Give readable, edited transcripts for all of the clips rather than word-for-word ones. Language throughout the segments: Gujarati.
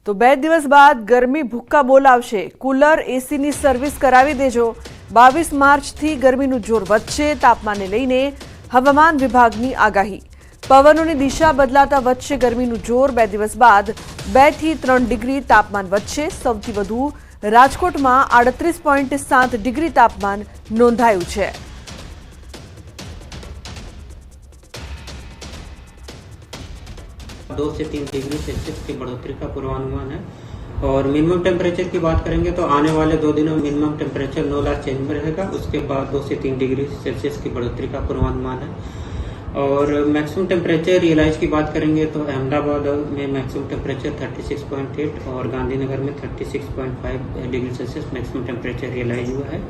તો 2 દિવસ બાદ ગરમી ભૂક્કા બોલાવશે। કુલર એસીની સર્વિસ કરાવી દેજો। 22 માર્ચથી ગરમીનું જોર વધશે। તાપમાનને લઈને હવામાન વિભાગની આગાહી। પવનોની દિશા બદલાતા વધશે ગરમીનું જોર। 2 દિવસ બાદ 2 થી 3 ડિગ્રી તાપમાન વધશે। સૌથી વધુ રાજકોટમાં 38.7 ડિગ્રી તાપમાન નોંધાયું છે। दो से 3 डिग्री सेल्सियस की बढ़ोतरी का पूर्वानुमान है। और मिनिमम टेम्परेचर की बात करेंगे तो आने वाले 2 दिनों में मिनिमम टेम्परेचर नो लार्ज चेंज में रहेगा। उसके बाद 2 से 3 डिग्री सेल्सियस की बढ़ोतरी का पूर्वानुमान है। और मैक्सिमम टेम्परेचर रियलाइज की बात करेंगे तो अहमदाबाद में मैक्सिमम टेम्परेचर 36.8 और गांधीनगर में 36.5 degree Celsius maximum temperature realise हुआ है।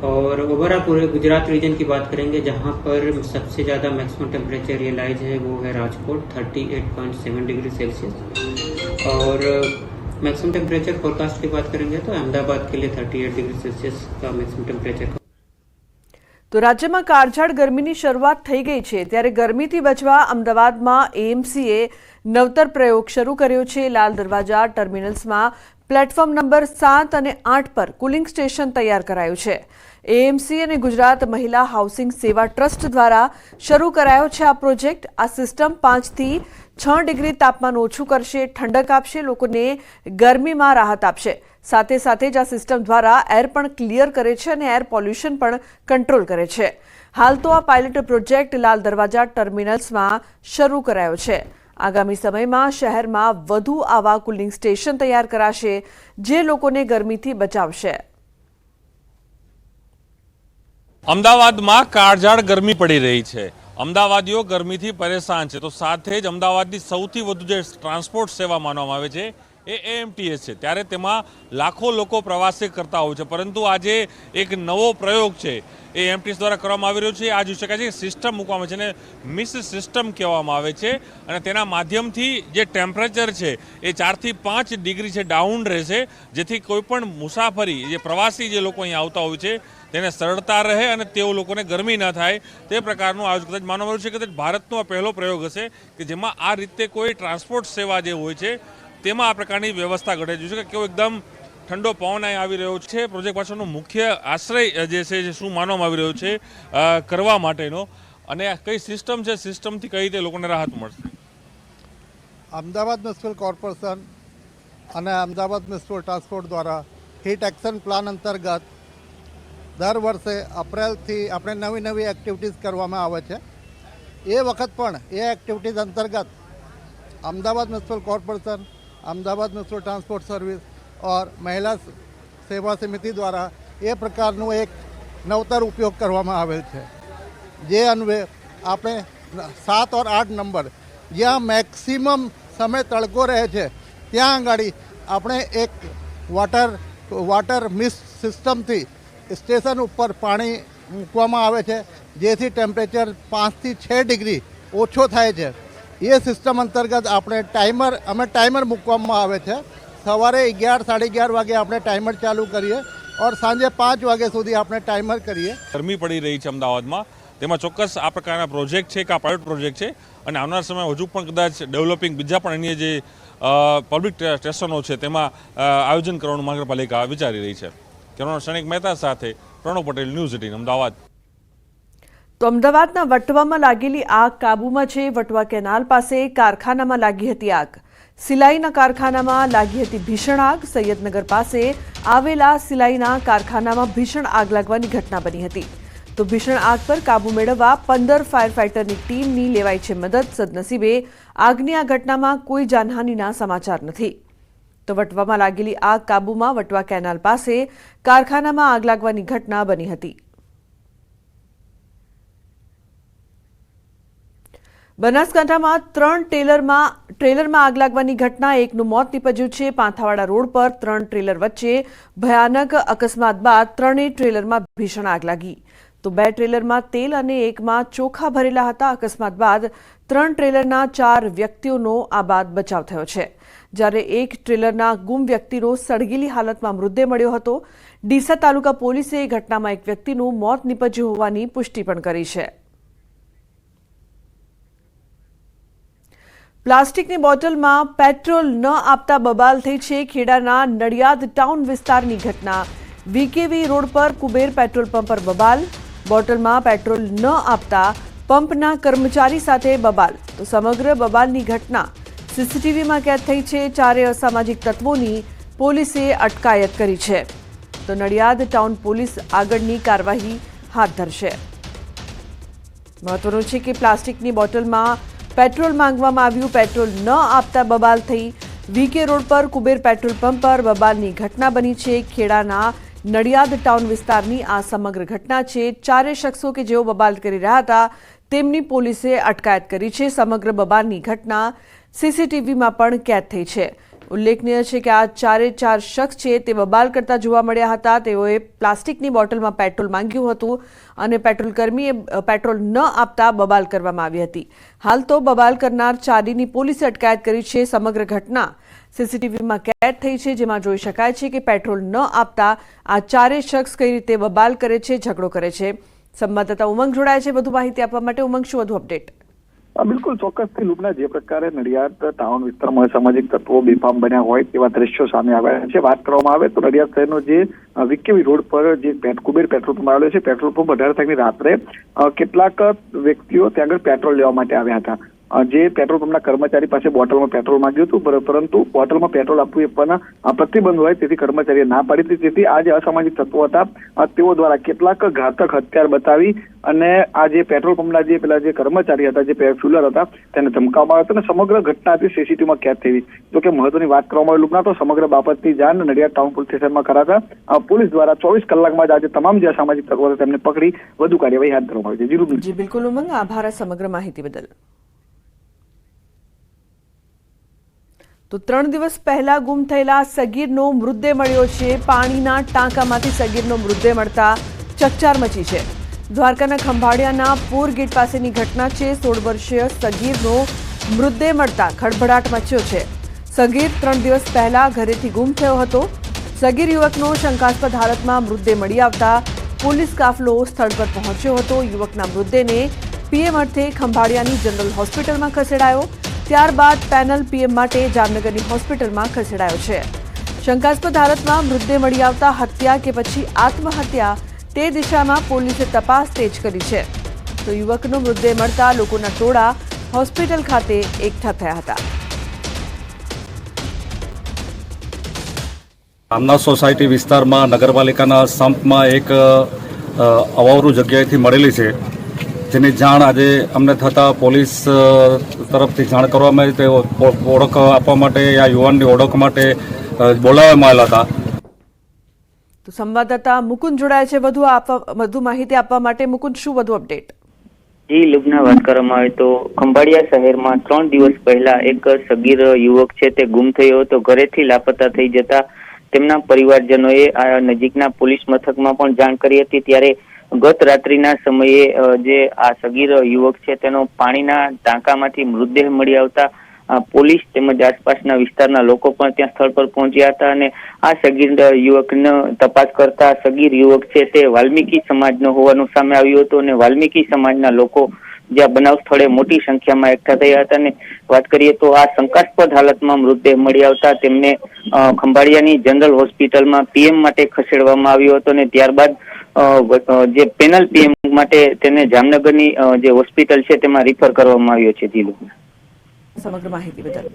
और ओवरऑल पूरे गुजरात रीजन की बात करेंगे जहां पर सबसे ज़्यादा मैक्सिमम टेम्परेचर रियलाइज है वो है राजकोट 38.7 डिग्री सेल्सियस। और मैक्सिमम टेम्परेचर फोरकास्ट की बात करेंगे तो अहमदाबाद के लिए 38 डिग्री सेल्सियस का मैक्सिमम टेम्परेचर। તો રાજ્યમાં કાળઝાળ ગરમીની શરૂઆત થઈ ગઈ છે, ત્યારે ગરમીથી બચવા અમદાવાદમાં એએમસીએ નવતર પ્રયોગ શરૂ કર્યો છે। લાલ દરવાજા ટર્મિનલ્સમાં પ્લેટફોર્મ નંબર 7 અને 8 પર કુલિંગ સ્ટેશન તૈયાર કરાયું છે। એએમસી અને ગુજરાત મહિલા હાઉસિંગ સેવા ટ્રસ્ટ દ્વારા શરૂ કરાયો છે આ પ્રોજેક્ટ। આ સિસ્ટમ 5 થી 6 ડિગ્રી તાપમાન ઓછું કરશે, ઠંડક આપશે, લોકોને ગરમીમાં રાહત આપશે। સાથે સાથે જ આ સિસ્ટમ દ્વારા એર પણ ક્લિયર કરે છે અને એર પોલ્યુશન પણ કંટ્રોલ કરે છે। હાલ તો આ પાયલટ પ્રોજેક્ટ લાલ દરવાજા ટર્મિનલ્સમાં શરૂ કરાયો છે। આગામી સમયમાં શહેરમાં વધુ આવા કુલિંગ સ્ટેશન તૈયાર કરાશે જે લોકોને ગરમીથી બચાવશે। અમદાવાદમાં કાળઝાળ ગરમી પડી રહી છે। અમદાવાદીઓ ગરમીથી પરેશાન છે, તો સાથે જ અમદાવાદની સૌથી વધુ જે ટ્રાન્સપોર્ટ સેવા માનવામાં આવે છે એ એએમટીએસ છે। ત્યારે તેમાં લાખો લોકો પ્રવાસે કરતા હોય છે, પરંતુ આજે એક નવો પ્રયોગ છે એ એએમટીએસ દ્વારા કરવામાં આવી રહ્યો છે। આ જોઈ શકાય છે કે સિસ્ટમ મૂકવામાં આવે છે અને મિસ સિસ્ટમ કહેવામાં આવે છે અને તેના માધ્યમથી જે ટેમ્પરેચર છે એ 4 થી 5 ડિગ્રી છે ડાઉન રહેશે, જેથી કોઈપણ મુસાફરી જે પ્રવાસી જે લોકો અહીં આવતા હોય છે તેને સરળતા રહે અને તેઓ લોકોને ગરમી ન થાય તે પ્રકારનું આયોજન કદાચ માનવામાં આવ્યું છે કે કદાચ ભારતનો આ પહેલો પ્રયોગ હશે કે જેમાં આ રીતે કોઈ ટ્રાન્સપોર્ટ સેવા જે હોય છે તેમાં આ પ્રકારની વ્યવસ્થા ઘડે છે। કે કેવો એકદમ ઠંડો પવન અહીં આવી રહ્યો છે। પ્રોજેક્ટ પાછળનો મુખ્ય આશ્રય જે છે શું માનવામાં આવી રહ્યો છે કરવા માટેનો અને કઈ સિસ્ટમ છે, સિસ્ટમથી કઈ રીતે લોકોને રાહત મળશે? અમદાવાદ મ્યુનિસિપલ કોર્પોરેશન અને અમદાવાદ મ્યુનિસિપલ ટ્રાન્સપોર્ટ દ્વારા હીટ એક્શન પ્લાન અંતર્ગત દર વર્ષે એપ્રિલથી આપણે નવી નવી એક્ટિવિટીઝ કરવામાં આવે છે। એ વખત પણ એ એક્ટિવિટીઝ અંતર્ગત Ahmedabad municipal corporation, Ahmedabad municipal transport service और महिला सेवा समिति द्वारा ये प्रकारનું એક નવતર ઉપયોગ કરવામાં આવેલ છે। જે અન્વયે આપણે 7 और 8 નંબર જ્યાં મેક્સિમમ સમય તડકો રહે છે ત્યાં આગળ આપણે એક વોટર મિસ્ટ સિસ્ટમથી સ્ટેશન ઉપર પાણી મૂકવામાં આવે છે, જેથી ટેમ્પરેચર 5 થી 6 ડિગ્રી ઓછો થાય છે। એ સિસ્ટમ અંતર્ગત આપણે ટાઈમર મૂકવામાં આવે છે। સવારે 11-11:30 વાગે આપણે ટાઈમર ચાલુ કરીએ और સાંજે 5 વાગ્યા સુધી આપણે ટાઈમર કરીએ। ગરમી પડી રહી છે અમદાવાદમાં, તેમાં ચોક્કસ આ પ્રકારના પ્રોજેક્ટ છે કે આ પાયલોટ પ્રોજેક્ટ છે અને આવનાર સમયમાં હજુ પણ કદાચ ડેવલપિંગ બીજા પણ અન્ય જે પબ્લિક સ્ટેશનો છે તેમાં આયોજન કરવાનું મહાનગરપાલિકા વિચારી રહી છે। કેમેરામેન સૈનિક મહેતા સાથે પ્રણવ પટેલ, ન્યૂઝ 18 અમદાવાદ। તો અમદાવાદના વટવામાં લાગેલી આગ કાબૂમાં છે। વટવા કેનાલ પાસે કારખાનામાં લાગી હતી આગ। સિલાઈના કારખાનામાં લાગી હતી ભીષણ આગ। સૈયદનગર પાસે આવેલા સિલાઈના કારખાનામાં ભીષણ આગ લાગવાની ઘટના બની હતી। તો ભીષણ આગ પર કાબૂ મેળવવા 15 ફાયર ફાઇટરની ટીમની લેવાઈ છે મદદ। સદનસીબે આગની આ ઘટનામાં કોઈ જાનહાનિના સમાચાર નથી। તો વટવામાં લાગેલી આગ કાબૂમાં વટવા કેનાલ પાસે કારખાનામાં આગ લાગવાની ઘટના બની હતી। બનાસકાંઠામાં 3 ટ્રેલરમાં આગ લાગવાની ઘટના, એકનું મોત નીપજ્યું છે। પાંથાવાડા રોડ પર 3 ટ્રેલર વચ્ચે ભયાનક અકસ્માત બાદ 3 ટ્રેલરમાં ભીષણ આગ લાગી। તો 2 ટ્રેલરમાં તેલ અને એકમાં ચોખા ભરેલા હતા। અકસ્માત બાદ 3 ટ્રેલરના 4 વ્યક્તિઓનો આ બાદ બચાવ થયો છે, જ્યારે એક ટ્રેલરના ગુમ વ્યક્તિનો સળગેલી હાલતમાં મૃતદેહ મળ્યો હતો। ડીસા તાલુકા પોલીસે ઘટનામાં એક વ્યક્તિનું મોત નીપજ્યું હોવાની પુષ્ટિ પણ કરી છે। પ્લાસ્ટિકની બોટલમાં પેટ્રોલ ન આપતા બબાલ થઈ છે ખેડાના નડિયાદ ટાઉન વિસ્તારની ઘટના। વીકેવી રોડ પર કુબેર પેટ્રોલ પંપ પર બબાલ, બોટલમાં પેટ્રોલ ન આપતા પંપના કર્મચારી સાથે બબાલ। તો સમગ્ર બબાલની ઘટના સીસીટીવીમાં કેદ થઈ છે। ચારે અસામાજિક તત્વોની પોલીસે અટકાયત કરી છે। તો નડિયાદ ટાઉન પોલીસ આગળની કાર્યવાહી હાથ ધરશે। મહત્વનું છે કે પ્લાસ્ટિકની બોટલમાં પેટ્રોલ માંગવામાં આવ્યું, પેટ્રોલ ન આપતા બબાલ થઈ। વીકે રોડ પર કુબેર પેટ્રોલ પંપ પર બબાલની ઘટના બની છે। ખેડાના નડિયાદ ટાઉન વિસ્તારની આ સમગ્ર ઘટના છે। ચારે શખ્સો કે જેઓ બબાલ કરી રહ્યા હતા તેમની પોલીસે અટકાયત કરી છે। સમગ્ર બબાલની ઘટના સીસીટીવીમાં પણ કેદ થઈ છે। ઉલ્લેખનીય છે કે આ ચાર શખ્સ છે તે બબાલ કરતા જોવા મળ્યા હતા। તેઓએ પ્લાસ્ટિકની બોટલમાં પેટ્રોલ માંગ્યું હતું અને પેટ્રોલ કર્મીએ પેટ્રોલ ન આપતા બબાલ કરવામાં આવી હતી। હાલ તો બબાલ કરનાર ચારેયની પોલીસે અટકાયત કરી છે। સમગ્ર ઘટના સીસીટીવીમાં કેદ થઈ છે, જેમાં જોઈ શકાય છે કે પેટ્રોલ ન આપતા આ ચારેય શખ્સ કઈ રીતે બબાલ કરે છે, ઝઘડો કરે છે। સંવાદદાતા ઉમંગ જોડાય છે વધુ માહિતી આપવા માટે। ઉમંગ, શું વધુ અપડેટ? બિલકુલ ચોક્કસથી લુબના, જે પ્રકારે નડિયાદ ટાઉન વિસ્તારમાં સામાજિક તત્વો બેફામ બન્યા હોય તેવા દ્રશ્યો સામે આવ્યા છે। વાત કરવામાં આવે તો નડિયાદ શહેરનો જે વિકેવી રોડ પર જે કુબેર પેટ્રોલ પંપ આવેલો છે, પેટ્રોલ પંપ 18 તારીખની રાત્રે કેટલાક વ્યક્તિઓ ત્યાં આગળ પેટ્રોલ લેવા માટે આવ્યા હતા। જે પેટ્રોલ પંપના કર્મચારી પાસે બોટલમાં પેટ્રોલ માંગ્યું હતું, પરંતુ બોટલમાં પેટ્રોલ આપવું એ પણ પ્રતિબંધ હોય તેથી કર્મચારીએ ના પાડી હતી। તેથી આ જે અસામાજિક તત્વો હતા તેઓ દ્વારા કેટલાક ઘાતક હથિયાર બતાવી અને આ જે પેટ્રોલ પંપના જે પેલા જે કર્મચારી હતા, જે ફ્યુલર હતા, તેને ધમકાવવામાં આવ્યા હતા અને સમગ્ર ઘટના હતી સીસીટીવીમાં કેદ થઈ। જો કે મહત્વની વાત કરવામાં આવે લુબના, તો સમગ્ર બાબતની જાણ નડિયાદ ટાઉન પોલીસ સ્ટેશનમાં કરાતા પોલીસ દ્વારા 24 કલાકમાં જ આજે તમામ જે અસામાજિક તત્વો હતા તેમને પકડી વધુ કાર્યવાહી હાથ ધરવામાં આવી છે। જી બિલકુલ ઉમંગ, આભાર સમગ્ર માહિતી બદલ। તો 3 દિવસ પહેલા ગુમ થયેલા સગીરનો મૃતદેહ મળ્યો છે। પાણીના ટાંકામાંથી સગીરનો મૃતદેહ મળતા ચકચાર મચી છે। દ્વારકાના ખંભાળિયાના પૂર ગેટ પાસેની ઘટના છે। 16 વર્ષીય સગીરનો મૃતદેહ મળતા ખળભળાટ મચ્યો છે। સગીર 3 દિવસ પહેલા ઘરેથી ગુમ થયો હતો। સગીર યુવકનો શંકાસ્પદ હાલતમાં મૃતદેહ મળી આવતા પોલીસ કાફલો સ્થળ પર પહોંચ્યો હતો। યુવકના મૃતદેહને પીએમ અર્થે ખંભાળિયાની જનરલ હોસ્પિટલમાં ખસેડાયો। ત્યારબાદ પેનલ પીએમ માટે જામનગરની હોસ્પિટલમાં ખસેડાયો છે। શંકાસ્પદ હાલતમાં મૃતદેહ મળી આવતા હત્યા કે પછી આત્મહત્યા તે દિશામાં પોલીસે તપાસ તેજ કરી છે। તો યુવકનો મૃતદેહ મળતા લોકોના ટોળા હોસ્પિટલ ખાતે એકઠા થયા હતા। રામનાથ સોસાયટી વિસ્તારમાં નગરપાલિકાના સંપમાં એક અવાવરૂ જગ્યાએથી મળેલી છે, જેની જાણ આજે અમને થતાં પોલીસ તરફથી જાણ કરવામાં આવી। તે ઓળખ આપવા માટે આ યુવાનની ઓળખ માટે બોલાવવામાં આવેલા હતા। તો સંવાદદાતા મુકુંદ જોડાય છે વધુ માહિતી આપવા માટે। મુકુંદ, શું વધુ અપડેટ? જી લુબના, વાત કરવામાં આવે તો ખંભાળિયા શહેરમાં 3 દિવસ પહેલા એક સગીર યુવક છે તે ગુમ થયો હતો। ઘરેથી લાપતા થઈ જતા તેમના પરિવારજનોએ આ નજીકના પોલીસ મથકમાં પણ જાણ કરી હતી। ત્યારે ગત રાત્રિના સમયે જે આ સગીર યુવક છે તેનો પાણીના ટાંકામાંથી મૃતદેહ મળી આવતા પોલીસ તેમજ આસપાસના વિસ્તારના લોકો પણ ત્યાં સ્થળ પર પહોંચ્યા હતા અને આ સગીર યુવકનો તપાસ કરતા સગીર યુવક છે તે વાલ્મીકી સમાજનો હોવાનું સામે આવ્યું હતું અને વાલ્મીકી સમાજના લોકો જ્યાં બનાવ સ્થળે મોટી સંખ્યામાં એકઠા થયા હતા। અને વાત કરીએ તો આ શંકાસ્પદ હાલતમાં મૃતદેહ મળી આવતા તેમને ખંભાળિયાની જનરલ હોસ્પિટલમાં પીએમ માટે ખસેડવામાં આવ્યો હતો અને ત્યારબાદ જે પેનલ પીએમ માટે તેને જામનગરની જે હોસ્પિટલ છે તેમાં રિફર કરવામાં આવ્યો છે। જી લોકો, સમગ્ર માહિતી બદલ।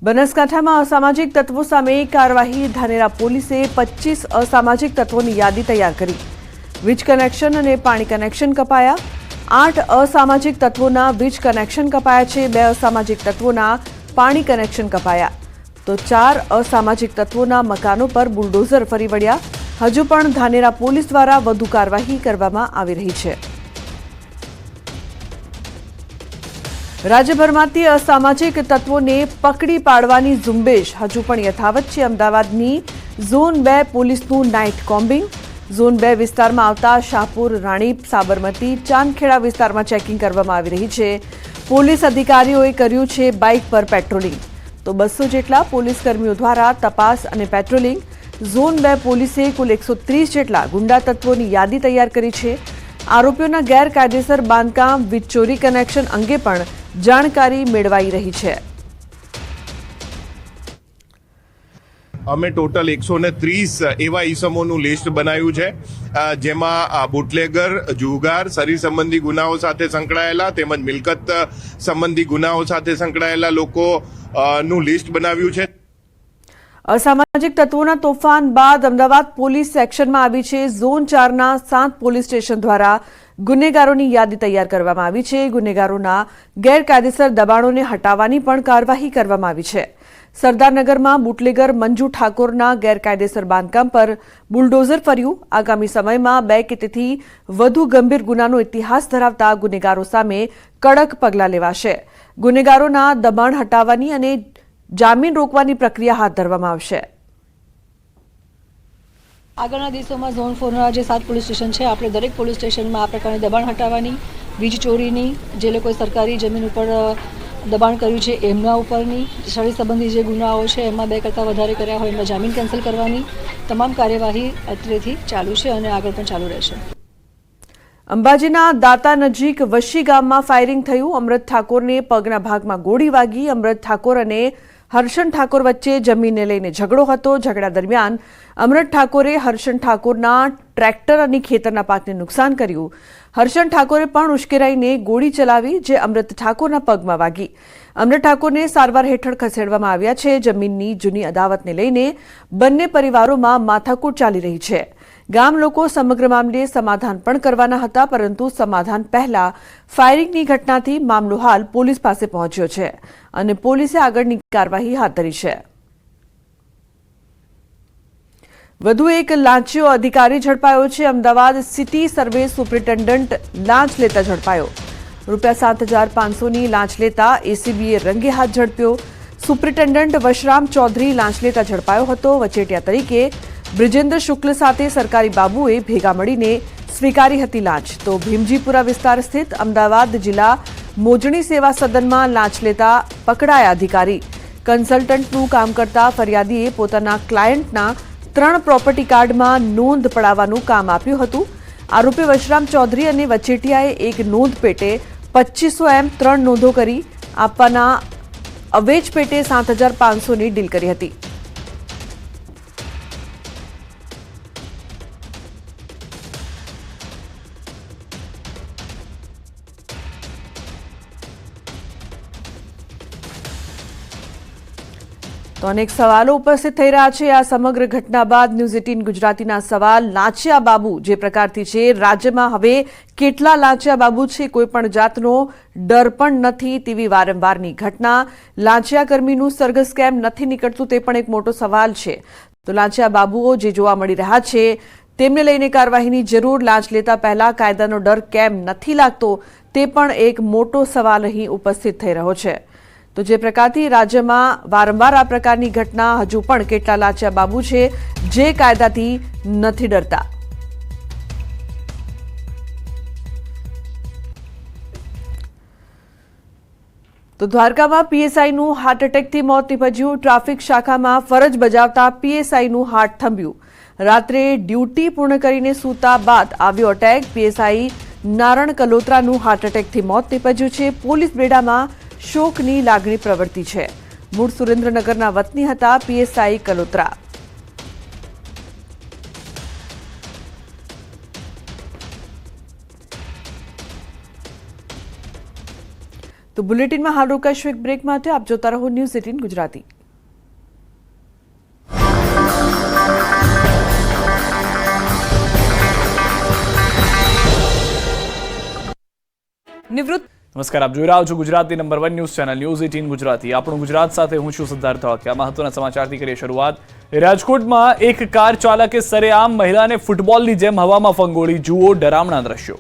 બનાસકાંઠામાં અસામાજિક તત્વો સામે કાર્યવાહી। ધાનેરા પોલીસે 25 અસામાજિક તત્વોની યાદી તૈયાર કરી। વીજ કનેક્શન અને પાણી કનેક્શન કપાયા। 8 અસામાજિક તત્વોના વીજ કનેક્શન કપાયા છે। 2 અસામાજિક તત્વોના પાણી કનેક્શન કપાયા। તો 4 અસામાજિક તત્વોના મકાનો પર બુલડોઝર ફરી વળ્યા। હજુ પણ ધાનેરા પોલીસ દ્વારા વધુ કાર્યવાહી કરવામાં આવી રહી છે। રાજ્યભરમાંથી અસામાજિક તત્વોને પકડી પાડવાની ઝુંબેશ હજુ પણ યથાવત છે। અમદાવાદની ઝોન 2 પોલીસનું નાઇટ કોમ્બિંગ। ઝોન 2 વિસ્તારમાં આવતા શાહપુર, રાણીપ, સાબરમતી, ચાંદખેડા વિસ્તારમાં ચેકિંગ કરવામાં આવી રહી છે। પોલીસ અધિકારીઓએ કર્યું છે બાઇક પર પેટ્રોલિંગ। તો 200 જેટલા પોલીસ કર્મીઓ દ્વારા તપાસ અને પેટ્રોલિંગ। ઝોન 2 પોલીસે કુલ 130 જેટલા ગુંડા તત્વોની યાદી તૈયાર કરી છે। આરોપીઓના ગેરકાયદેસર બાંધકામ વીજ ચોરી કનેક્શન અંગે પણ જાણકારી મેળવાઈ રહી છે. અમે ટોટલ 130 એવા ઈસમોનું લિસ્ટ બનાવ્યું છે, જેમાં બુટલેગર, જુગાર, શરીર સંબંધી ગુનાઓ સાથે સંકળાયેલા તેમજ મિલકત સંબંધી ગુનાઓ સાથે સંકળાયેલા લોકોનું લિસ્ટ બનાવ્યું છે. અસામાજિક તત્વોના તોફાન બાદ અમદાવાદ પોલીસ સેક્શનમાં આવી છે. ઝોન 4ના 7 પોલીસ સ્ટેશન દ્વારા ગુનેગારોની યાદી તૈયાર કરવામાં આવી છે. ગુનેગારોના ગેરકાયદેસર દબાણોને હટાવવાની પણ કાર્યવાહી કરવામાં આવી છે. સરદારનગરમાં બુટલેગર મંજુ ઠાકોરના ગેરકાયદેસર બાંધકામ પર બુલડોઝર ફર્યું. આગામી સમયમાં 2 કે તેથી વધુ ગંભીર ગુનાનો ઇતિહાસ ધરાવતા ગુનેગારો સામે કડક પગલાં લેવાશે. ગુનેગારોના દબાણ હટાવવાની અને જામીન રોકવાની પ્રક્રિયા હાથ ધરવામાં આવશે. આગળના દિવસોમાં ઝોન 4ના જે 7 પોલીસ સ્ટેશન છે, આપણે દરેક પોલીસ સ્ટેશનમાં આ પ્રકારની દબાણ હટાવવાની, વીજ ચોરીની, જે લોકોએ સરકારી જમીન ઉપર દબાણ કર્યું છે એમના ઉપરની, શરીર સંબંધી જે ગુનાઓ છે એમાં 2 કરતાં વધારે કર્યા હોય એમના જામીન કેન્સલ કરવાની તમામ કાર્યવાહી અત્રેથી ચાલુ છે અને આગળ પણ ચાલુ રહેશે. અંબાજીના દાતા નજીક વશી ગામમાં ફાયરિંગ થયું. અમૃત ઠાકોરને પગના ભાગમાં ગોળી વાગી. અમૃત ઠાકોર અને હર્ષન ઠાકોર વચ્ચે જમીનને લઈને ઝઘડો હતો. ઝઘડા દરમિયાન અમૃત ઠાકોરે હર્ષન ઠાકોરના ટ્રેક્ટર અને ખેતરના પાકને નુકસાન કર્યું. હર્ષન ઠાકોરે પણ ઉશ્કેરાઈને ગોળી ચલાવી, જે અમૃત ઠાકોરના પગમાં વાગી. અમૃત ઠાકોરને સારવાર હેઠળ ખસેડવામાં આવ્યા છે. જમીનની જૂની અદાવતને લઈને બંને પરિવારોમાં માથાકૂટ ચાલી રહી છે. ગામ લોકો સમગ્ર મામલે સમાધાન પણ કરવાના હતા, પરંતુ સમાધાન પહેલા ફાયરિંગની ઘટનાથી મામલો હાલ પોલીસ પાસે પહોંચ્યો છે અને પોલીસે આગળની કાર્યવાહી હાથ ધરી છે. વધુ એક લાંચિયો અધિકારી ઝડપાયો છે. અમદાવાદ સિટી સર્વે સુપ્રિન્ટેન્ડન્ટ લાંચ લેતા ઝડપાયો. ₹7,500ની લાંચ લેતા એસીબીએ રંગે હાથ ઝડપ્યો. સુપ્રિન્ટેન્ડન્ટ વશરામ ચૌધરી લાંચ લેતા ઝડપાયો હતો. વચેટિયા તરીકે બ્રિજેન્દ્ર શુક્લ સાથે સરકારી બાબુએ ભેગા મળીને સ્વીકારી હતી લાંચ. તો ભીમજીપુરા વિસ્તાર સ્થિત અમદાવાદ જિલ્લા મોજણી સેવા સદનમાં લાંચ લેતા પકડાયા અધિકારી. કન્સલ્ટન્ટનું કામ કરતા ફરિયાદીએ પોતાના ક્લાયન્ટના 3 પ્રોપર્ટી કાર્ડમાં નોંધ પડાવવાનું કામ આપ્યું હતું. આરોપી વશરામ ચૌધરી અને વચેટિયાએ એક નોંધ પેટે 2500 એમ 3 નોંધો કરી આપવાના અવેજ પેટે 7,500ની ડીલ કરી હતી. તો અનેક સવાલો ઉપસ્થિત થઈ રહ્યા છે. આ સમગ્ર ઘટના બાદ ન્યૂઝ 18 ગુજરાતીના સવાલ, લાંચિયા બાબુ જે પ્રકારથી છે, રાજ્યમાં હવે કેટલા લાંચિયા બાબુ છે? કોઈ પણ જાતનો ડર પણ નથી તેવી વારંવારની ઘટના. લાંચિયા કર્મીનું સરઘસ કેમ નથી નીકળતું તે પણ એક મોટો સવાલ છે. તો લાંચિયા બાબુઓ જે જોવા મળી રહ્યા છે તેમને લઈને કાર્યવાહીની જરૂર. લાંચ લેતા પહેલા કાયદાનો ડર કેમ નથી લાગતો તે પણ એક મોટો સવાલ અહીં ઉપસ્થિત થઈ રહ્યો છે. તો જે પ્રકારથી રાજ્યમાં વારંવાર આ પ્રકારની ઘટના, હજુ પણ કેટલા લાંચિયા બાબુ છે જે કાયદાથી નથી ડરતા. તો દ્વારકામાં પીએસઆઈનું હાર્ટ એટેકથી મોત નીપજ્યું. ટ્રાફિક શાખામાં ફરજ બજાવતા પીએસઆઈનું હાર્ટ થંભ્યું. રાત્રે ડ્યુટી પૂર્ણ કરીને સૂતા બાદ આવ્યો અટેક. પીએસઆઈ નારણ કલોત્રાનું હાર્ટ એટેકથી મોત નીપજ્યું છે. પોલીસ બેડામાં શોકની લાગણી પ્રવર્તી છે. મૂળ સુરેન્દ્રનગરના વતની હતા પીએસઆઈ કલોત્રા. તો બુલેટિનમાં હાલ રોકાઈશું એક બ્રેક માટે. આપ જોતા રહો ન્યૂઝ 18 ગુજરાતી. નિવૃત્ત નમસ્કાર, આપ જોઈ રહ્યા છો Gujarati number 1 news channel news 18 Gujarati. આપણું ગુજરાત સાથે હું છું સિદ્ધાર્થ ધોળકિયા. મહત્વના સમાચારથી કરીએ શરૂઆત. રાજકોટમાં એક કાર ચાલકે સરેઆમ મહિલાને ફૂટબોલની જેમ હવામાં ફંગોળી. જુઓ ડરામણા દ્રશ્યો.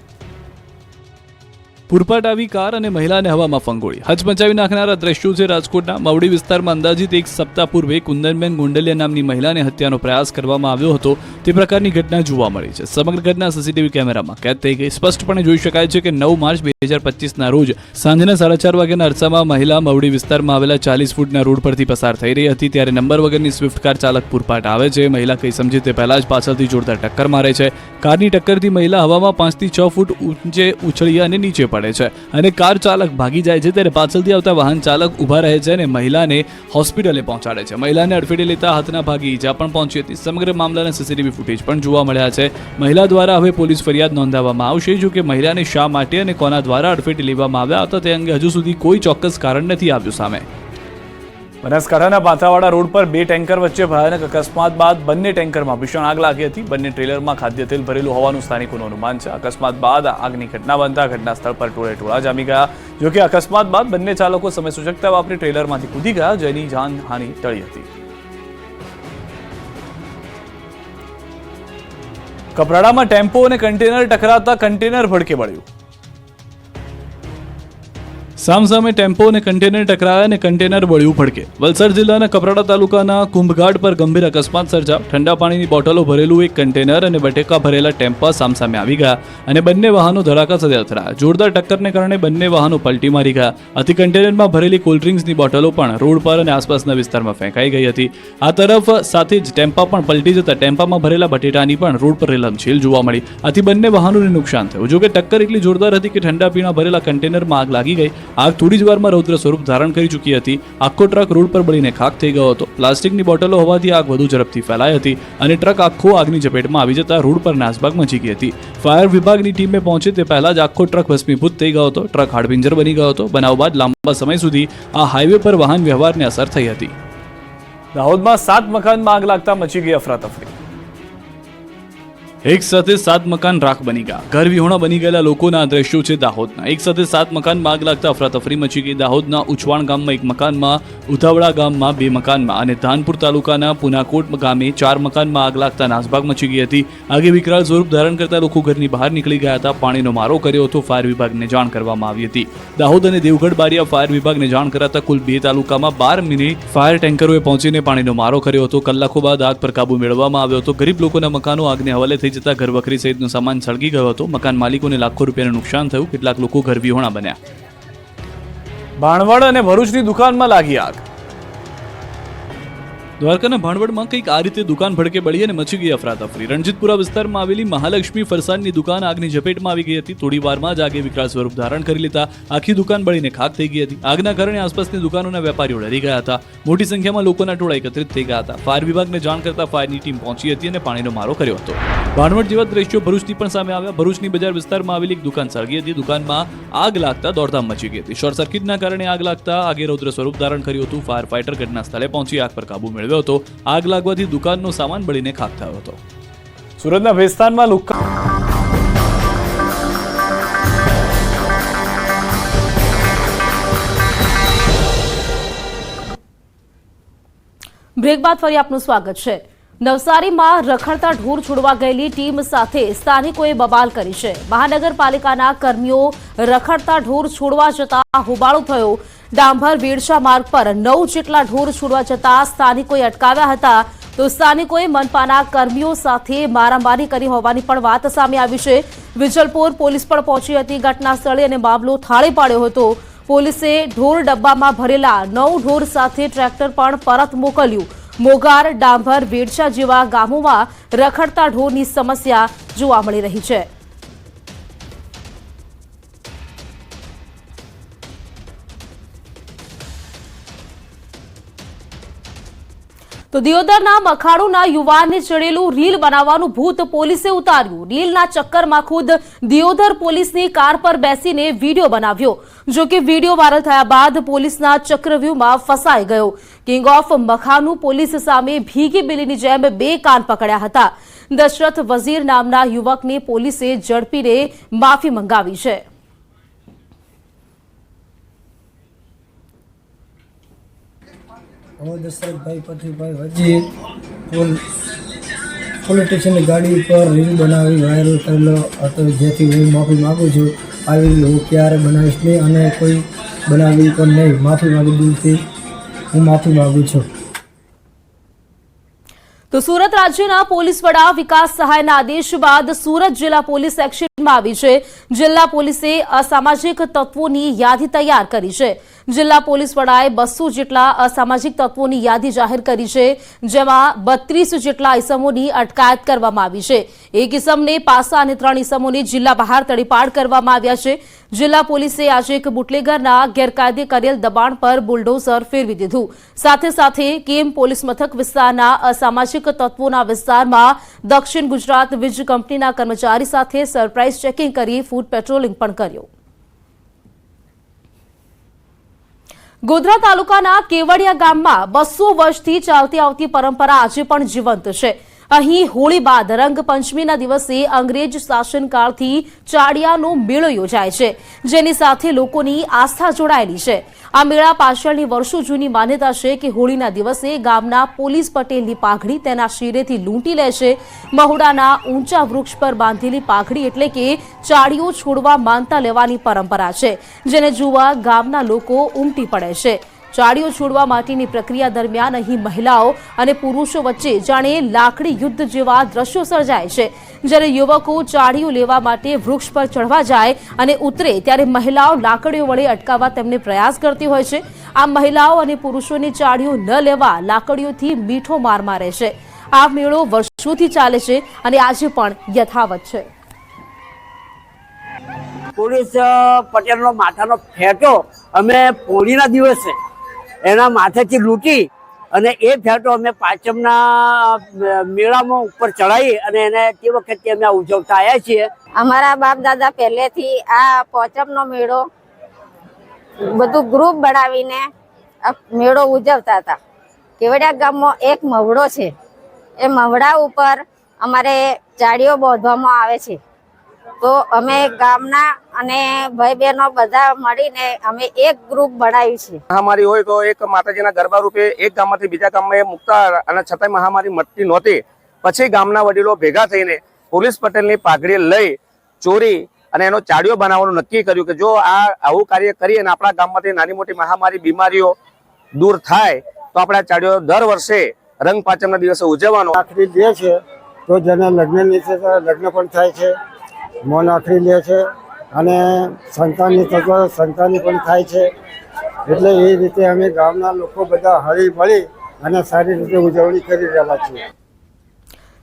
પૂરપાટ આવી કાર અને મહિલાને હવામાં ફંગોળી. હચમચાવી નાખનારા દ્રશ્યો છે રાજકોટના મવડી વિસ્તારમાં. અંદાજિત એક સપ્તાહ પૂર્વે કુંદનબેન ગોંડલિયા નામની મહિલાને હત્યાનો પ્રયાસ કરવામાં આવ્યો હતો તે પ્રકારની ઘટના જોવા મળી છે. સમગ્ર ઘટના સીસીટીવી કેમેરામાં કેદ થઈ ગઈ. સ્પષ્ટપણે જોઈ શકાય છે કે 9 માર્ચ 2025ના રોજ સાંજના 4:30 વાગ્યાના અરસામાં મહિલા મવડી વિસ્તારમાં આવેલા 40 ફૂટના રોડ પરથી પસાર થઈ રહી હતી ત્યારે નંબર વગરની સ્વિફ્ટ કાર ચાલક પૂરપાટ આવે છે. મહિલા કંઈ સમજે તે પહેલા જ પાછળથી જોરદાર ટક્કર મારે છે. કારની ટક્કરથી મહિલા હવામાં 5 થી 6 ફૂટ ઊંચે ઉછળી અને નીચે પડે છે અને કાર ચાલક ભાગી જાય છે ત્યારે પાછળથી આવતા વાહન ચાલક ઊભા રહે છે અને મહિલાને હોસ્પિટલે પહોંચાડે છે. મહિલાને અડફેટે લેતા હાથના ભાગે ઈજા પણ પહોંચી હતી. સમગ્ર મામલાના સીસીટીવી ફૂટેજ પણ જોવા મળ્યા છે. મહિલા દ્વારા હવે પોલીસ ફરિયાદ નોંધાવવામાં આવશે. જો કે મહિલાને શા માટે અને કોના દ્વારા અડફેટે લેવામાં આવ્યા હતા તે અંગે હજુ સુધી કોઈ ચોક્કસ કારણ નથી આવ્યું સામે. બનાસકાંઠાના પાથરાવાડા રોડ પર 2 ટેન્કર વચ્ચે ભયાનક અકસ્માત બાદ બંને ટેન્કરમાં ભીષણ આગ લાગી હતી. બંને ટ્રેલરમાં ખાદ્ય તેલ ભરેલું હોવાનું સ્થાનિકોનું અનુમાન છે. અકસ્માત બાદ આગની ઘટના બનતા ઘટના સ્થળ પર ટોળે જામી ગયા. જોકે અકસ્માત બાદ બંને ચાલકો સમય સૂચકતા વાપરી ટ્રેલરમાંથી કૂદી ગયા જેની જાનહાનિ ટળી હતી. કપરાડામાં ટેમ્પો અને કન્ટેનર ટકરાતા કન્ટેનર ભડકે બળ્યું. સામસામે ટેમ્પો અને કન્ટેનર ટકરાયા અને કન્ટેનર બળ્યું ભડકે. વલસાડ જિલ્લાના કપરાડા તાલુકાના કુંભઘાટ પર ગંભીર અકસ્માત સર્જાયો. ઠંડા પાણીની બોટલો ભરેલું એક કન્ટેનર અને બટેકા ભરેલા ટેમ્પા સામસામે આવી ગયા અને બંને વાહનો ધડાકા સાથે અથડાયા. જોરદાર ટક્કરને કારણે બંને વાહનો પલટી મારી ગયા. આથી કન્ટેનરમાં ભરેલી કોલ્ડ્રિંક્સની બોટલો પણ રોડ પર અને આસપાસના વિસ્તારમાં ફેંકાઈ ગઈ હતી. આ તરફ સાથે જ ટેમ્પા પણ પલટી જતા ટેમ્પામાં ભરેલા બટેટાની પણ રોડ પર રેલમછેલ જોવા મળી. આથી બંને વાહનોને નુકસાન થયું. જોકે ટક્કર એટલી જોરદાર હતી કે ઠંડા પીણા ભરેલા કન્ટેનરમાં આગ લાગી ગઈ. આગ થોડી જ વારમાં રૌદ્ર સ્વરૂપ ધારણ કરી ચૂકી હતી. આખો ટ્રક રોડ પર બળીને ખાખ થઈ ગયો હતો. પ્લાસ્ટિકની બોટલો હોવાથી આગ વધુ ઝડપથી ફેલાઈ હતી અને ટ્રક આખો આગની ઝપેટમાં આવી જતા રોડ પર નાસભાગ મચી ગઈ હતી. ફાયર વિભાગની ટીમે પહોંચે તે પહેલા જ આખો ટ્રક ભસ્મીભૂત થઈ ગયો હતો. ટ્રક હાડપિંજર બની ગયો હતો. બનાવ બાદ લાંબા સમય સુધી આ હાઈવે પર વાહન વ્યવહારને અસર થઈ હતી. દાહોદમાં 7 મકાનમાં આગ લાગતા મચી ગઈ અફરાતફરી. એક સાથે 7 મકાન રાખ બની ગયા. ઘર વિહોણા બની ગયેલા લોકોના દ્રશ્યો છે દાહોદના. એક સાથે 7 મકાનમાં આગ લાગતા અફરાતફરી મચી ગઈ. દાહોદના ઉચવાણ ગામમાં 1 મકાનમાં, ઉતાવળા ગામમાં 2 મકાનમાં અને ધાનપુર તાલુકાના પુનાકોટ ગામે 4 મકાનમાં આગ લાગતા નાસભાગ મચી ગઈ હતી. આગે વિકરાળ સ્વરૂપ ધારણ કરતા લોકો ઘરની બહાર નીકળી ગયા હતા. પાણીનો મારો કર્યો હતો. ફાયર વિભાગને જાણ કરવામાં આવી હતી. દાહોદ અને દેવગઢ બારિયા ફાયર વિભાગને જાણ કરાતા કુલ 2 તાલુકામાં 12 મિનિટ ફાયર ટેન્કરોએ પહોંચીને પાણીનો મારો કર્યો હતો. કલાકો બાદ આગ પર કાબુ મેળવવામાં આવ્યો હતો. ગરીબ લોકોના મકાનો આગને હવાલે થઈ જતા ઘર વખરી સહિતનો સામાન સળગી ગયો હતો. મકાન માલિકોને લાખો રૂપિયાનું નુકસાન થયું. કેટલાક લોકો ઘર વિહોણા બન્યા. ભાણવડ અને ભરૂચની દુકાનમાં લાગી આગ. દ્વારકાના ભાણવડમાં કંઈક આ રીતે દુકાન ભડકે બળી અને મચી ગઈ અફરાતફરી. રણજીતપુરા વિસ્તારમાં આવેલી મહાલક્ષ્મી ફરસાણની દુકાન આગની ઝપેટમાં આવી ગઈ હતી. થોડી વારમાં જ આગે વિકરાળ સ્વરૂપ ધારણ કરી લેતા આખી દુકાન બળીને ખાખ થઈ ગઈ હતી. આગના કારણે આસપાસની દુકાનોના વેપારીઓ ડરી ગયા હતા. મોટી સંખ્યામાં લોકોના ટોળા એકત્રિત થઈ ગયા હતા. ફાયર વિભાગને જાણ કરતા ફાયરની ટીમ પહોંચી હતી અને પાણીનો મારો કર્યો હતો. ભાણવડ જેવા દ્રશ્યો ભરૂચની પણ સામે આવ્યા. ભરૂચની બજાર વિસ્તારમાં આવેલી એક દુકાન સળગી હતી. દુકાનમાં આગ લાગતા દોડધામ મચી ગઈ હતી. શોર્ટ સર્કિટના કારણે આગ લાગતા આગે રૌદ્ર સ્વરૂપ ધારણ કર્યું હતું. ફાયર ફાઈટર ઘટના સ્થળે પહોંચી આગ પર કાબુ મેળવ્યો હતો. આગ લાગવાથી દુકાનનો સામાન બળીને ખાખ થયો હતો. સુરતના ભેસ્તાનમાં બ્રેક બાદ ફરી આપનું સ્વાગત છે. નવસારીમાં રખડતા ઢોર છોડવા ગયેલી ટીમ સાથે સ્થાનિકોએ બબાલ કરી છે. મહાનગરપાલિકાના કર્મીઓ રખડતા ઢોર છોડવા જતા હોબાળો થયો. ડાંભર વેડશા માર્ગ પર 9 જેટલા ઢોર છોડવા જતા સ્થાનિકોએ અટકાવ્યા હતા. તો સ્થાનિકોએ મનપાના કર્મીઓ સાથે મારામારી કરી હોવાની પણ વાત સામે આવી છે. વિજલપોર પોલીસ પણ પહોંચી હતી ઘટના સ્થળે અને મામલો થાળે પાડ્યો હતો. પોલીસે ઢોર ડબ્બામાં ભરેલા 9 ઢોર સાથે ટ્રેક્ટર પણ પરત મોકલ્યું. મોગાર, ડાંભર, વેડશા જેવા ગામોમાં રખડતા ઢોરની સમસ્યા જોવા મળી રહી છે. તો દિયોદરના મખાડુના યુવાનને ચડેલું રીલ બનાવવાનું ભૂત પોલીસે ઉતાર્યું. રીલના ચક્કરમાં ખુદ દિયોદર પોલીસની કાર પર બેસીને વિડીયો બનાવ્યો. જો કે વિડીયો વાયરલ થયા બાદ પોલીસના ચક્રવ્યૂહમાં ફસાઈ ગયો. કિંગ ઓફ મખાનું પોલીસ સામે ભીગી બિલ્લીની જેમ 2 કાન પકડ્યા હતા. દશરથ વઝીર નામના યુવકને પોલીસે ઝડપીને માફી મંગાવી છે. દશરથભાઈ પથરીભાઈ વજીર પોલીસ સ્ટેશનની ગાડી પર રીલ બનાવી વાયરલ કરેલો હતો, જેથી હું માફી માગું છું. આવી હું ક્યારે બનાવીશ નહીં અને કોઈ બનાવી પણ નહીં. માફી માગું દિલથી, હું માફી માગું છું. તો સુરત રાજ્યના પોલીસ વડા વિકાસ સહાયના આદેશ બાદ સુરત જિલ્લા પોલીસ એક્શનમાં આવી છે. જિલ્લા પોલીસે અસામાજિક તત્વોની યાદી તૈયાર કરી છે. જિલ્લા પોલીસ વડાએ 200 જેટલા અસામાજિક તત્વોની યાદી જાહેર કરી છે, જેમાં 32 જેટલા ઇસમોની અટકાયત કરવામાં આવી છે. એક ઇસમને પાસા અને 3 ઇસમોને જિલ્લા બહાર તડીપાર કરવામાં આવ્યા છે. જિલ્લા પોલીસે આજે એક બુટલેગરના ગેરકાયદે કરેલ દબાણ પર બુલડોઝર ફેરવી દીધું. સાથે સાથે કેમ પોલીસ મથક વિસ્તારના અસામાજિક તત્વોના વિસ્તારમાં દક્ષિણ ગુજરાત વીજ કંપનીના કર્મચારી સાથે સરપ્રાઇઝ ચેકિંગ કરી ફૂડ પેટ્રોલિંગ પણ કર્યું. ગોધરા તાલુકાના કેવડિયા ગામમાં 200 વર્ષથી ચાલતી આવતી પરંપરા આજે પણ જીવંત છે. અહીં હોળી બાદ રંગપંચમીના દિવસે અંગ્રેજ શાસનકાળથી ચાડિયાનો મેળો યોજાય છે, જેની સાથે લોકોની આસ્થા જોડાયેલી છે. આ મેળા પાછળની વર્ષો જૂની માન્યતા છે કે હોળીના દિવસે ગામના પોલીસ પટેલની પાઘડી તેના શિરેથી લૂંટી લે છે. મહુડાના ઊંચા વૃક્ષ પર બાંધેલી પાઘડી એટલે કે ચાડીઓ છોડવા માનતા લેવાની પરંપરા છે, જેને જોવા ગામના લોકો ઉમટી પડે છે. ચાડીઓ છોડવા માટેની પ્રક્રિયા દરમિયાન અહીં મહિલાઓ અને પુરુષો વચ્ચે જાણે લાકડી યુદ્ધ જેવા દ્રશ્યો સર્જાય છે. જ્યારે યુવકો ચાડીઓ લેવા માટે વૃક્ષ પર ચઢવા જાય અને ઉતરે ત્યારે મહિલાઓ લાકડીઓ વડે અટકાવવા તેમને પ્રયાસ કરતી હોય છે. આ મહિલાઓ અને પુરુષોની ચાડીઓ ન લેવા લાકડીઓથી મીઠો માર મારે છે. આ મેળો વર્ષોથી ચાલે છે અને આજે પણ યથાવત છે. પોલીસ પટેલનો માથાનો ફેંટો અમે હોળીના દિવસે એના માથેથી લૂંટી અને એ ફેંટો અમે પાંચમના મેળામાં ઉપર ચડાવી અને એને તે વખતથી અમે ઉજવતા આવ્યા છીએ. અમારા બાપ દાદા પહેલેથી આ પાંચમનો મેળો બધું ગ્રુપ બનાવીને આ મેળો ઉજવતા હતા. કેવડિયા ગામમાં એક મવડો છે, એ મવડા ઉપર અમારે ચાડીઓ બાંધવામાં આવે છે. તો અમે ગામના અને ભાઈ બહેનો બધા મળીને અમે એક ગ્રુપ બનાવ્યું છે. મહામારી હોય તો એક માતાજીના ગરબા રૂપે એક ગામમાંથી બીજા ગામમાં મુકતા અને છતાંય મહામારી મટતી નહોતી. પછી ગામના વડીલો ભેગા થઈને પોલીસ પટેલની પાઘડી લઈ ચોરી અને એનો ચાડીઓ બનાવવાનું નક્કી કર્યું કે જો આવું કાર્ય કરીએ અને આપણા ગામમાંથી નાની મોટી મહામારી બીમારીઓ દૂર થાય તો આપણે આ ચાડીઓ દર વર્ષે રંગ પાંચમના દિવસે ઉજવવાનો. આખરી લે છે તો જેના લગ્ન પણ થાય છે, મોન આખરી લે છે અને સંતાનની થતો સંતાનની પણ થાય છે. એટલે એ રીતે અમે ગામના લોકો બધા હળી મળી અને સારી રીતે ઉજવણી કરી રહ્યા છીએ.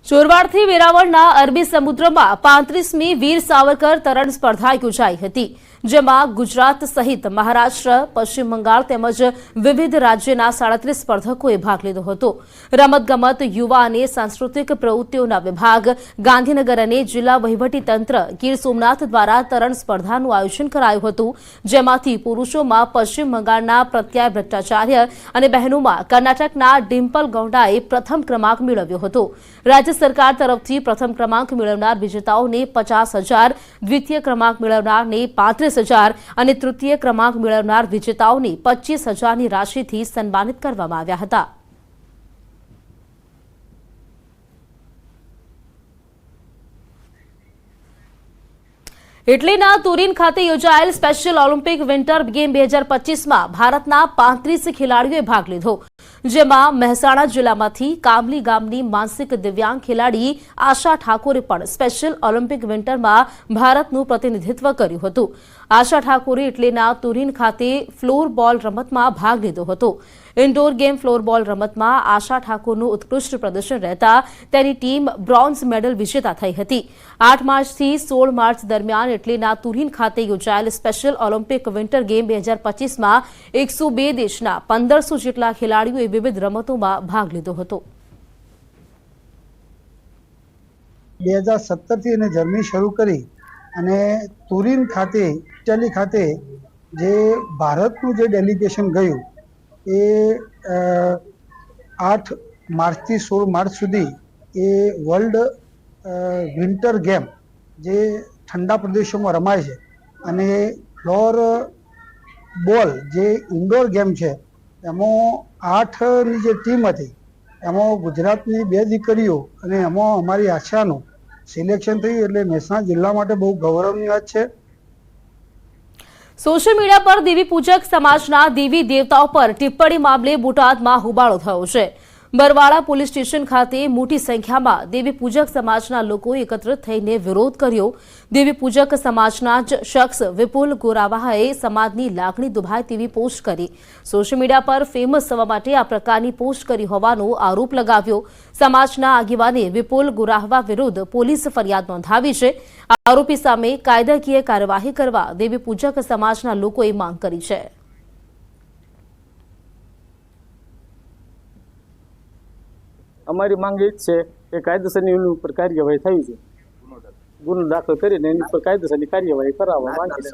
ચોરવાડથી વેરાવળના અરબી સમુદ્રમાં 35મી વીર સાવરકર તરણ સ્પર્ધા યોજાઈ હતી, જેમાં ગુજરાત સહિત મહારાષ્ટ્ર, પશ્ચિમ બંગાળ તેમજ વિવિધ રાજ્યના 37 સ્પર્ધકોએ ભાગ લીધો હતો. રમતગમત, યુવા અને સાંસ્કૃતિક પ્રવૃત્તિઓના વિભાગ, ગાંધીનગર અને જિલ્લા વહીવટીતંત્ર ગીર સોમનાથ દ્વારા તરણ સ્પર્ધાનું આયોજન કરાયું હતું, જેમાંથી પુરુષોમાં પશ્ચિમ બંગાળના પ્રત્યાય ભટ્ટાચાર્ય અને બહેનોમાં કર્ણાટકના ડિમ્પલ ગૌડાએ પ્રથમ ક્રમાંક મેળવ્યો હતો. રાજ્ય સરકાર તરફથી પ્રથમ ક્રમાંક મેળવનાર વિજેતાઓને 50,000, દ્વિતીય ક્રમાંક મેળવનારને 35,000 અને તૃતીય ક્રમાંક મેળવનાર વિજેતાઓને 25,000ની રાશિથી સન્માનિત કરવામાં આવ્યા હતા. ઇટલીના તુરીન ખાતે યોજાયેલ સ્પેશિયલ ઓલિમ્પિક વિન્ટર ગેમ 2025માં ભારતના 35 ખેલાડીઓએ ભાગ લીધો, જેમાં મહેસાણા જિલ્લામાંથી કામલી ગામની માનસિક દિવ્યાંગ ખેલાડી આશા ઠાકોરે પણ સ્પેશિયલ ઓલિમ્પિક વિન્ટરમાં ભારતનું પ્રતિનિધિત્વ કર્યું હતું. આશા ઠાકોરે ઇટલીના તુરીન ખાતે ફ્લોરબોલ રમતમાં ભાગ લીધો હતો. ઇન્ડોર ગેમ ફ્લોરબોલ રમતમાં આશા ઠાકોરનું ઉત્કૃષ્ટ પ્રદર્શન રહેતા તેની ટીમ બ્રોન્ઝ મેડલ વિજેતા થઈ હતી. 8 માર્ચથી 16 માર્ચ દરમિયાન ઇટલીના તુરીન ખાતે યોજાયેલ સ્પેશિયલ ઓલિમ્પિક વિન્ટર ગેમ 2025માં 102 દેશના 1500 જેટલા ખેલાડીઓએ વિવિધ રમતોમાં ભાગ લીધો હતો. 2017થી એને જર્ની શરૂ કરી અને તુરીન ખાતે, ઇટાલી ખાતે જે ભારતનું જે ડેલિગેશન ગયું એ 8 માર્ચથી 16 માર્ચ સુધી એ વર્લ્ડ વિન્ટર ગેમ જે ઠંડા પ્રદેશોમાં રમાય છે અને ફ્લોર બોલ જે ઇન્ડોર ગેમ છે એમાં 8ની જે ટીમ હતી એમાં ગુજરાતની 2 દીકરીઓ અને એમાં અમારી આશાનું સિલેક્શન થયું. એટલે મહેસાણા જિલ્લા માટે બહુ ગૌરવની વાત છે સોશિયલ મીડિયા પર દેવી પૂજક સમાજના દેવી દેવતાઓ પર ટિપ્પણી મામલે બોટાદમાં હોબાળો થયો છે. બરવાળા પોલીસ સ્ટેશન ખાતે મોટી સંખ્યામાં દેવી પૂજક સમાજના લોકો એકત્રિત થઈને વિરોધ કર્યો. દેવી પૂજક સમાજના જ શખ્સ વિપુલ ગોરાવાએ સમાજની લાગણી દુભાય તેવી પોસ્ટ કરી. સોશિયલ મીડિયા પર ફેમસ થવા માટે આ પ્રકારની પોસ્ટ કરી હોવાનો આરોપ લગાવ્યો. સમાજના આગેવાને વિપુલ ગોરાવા વિરુદ્ધ પોલીસ ફરિયાદ નોંધાવી છે. આરોપી સામે કાયદાકીય કાર્યવાહી કરવા દેવી પૂજક સમાજના લોકોએ માંગ કરી છે. અમારી માંગ એ જ છે કે કાયદેસરની એની ઉપર કાર્યવાહી થવી છે. ગુનો દાખલ કરીને એની ઉપર કાયદેસરની કાર્યવાહી કરાવવા માંગે છે.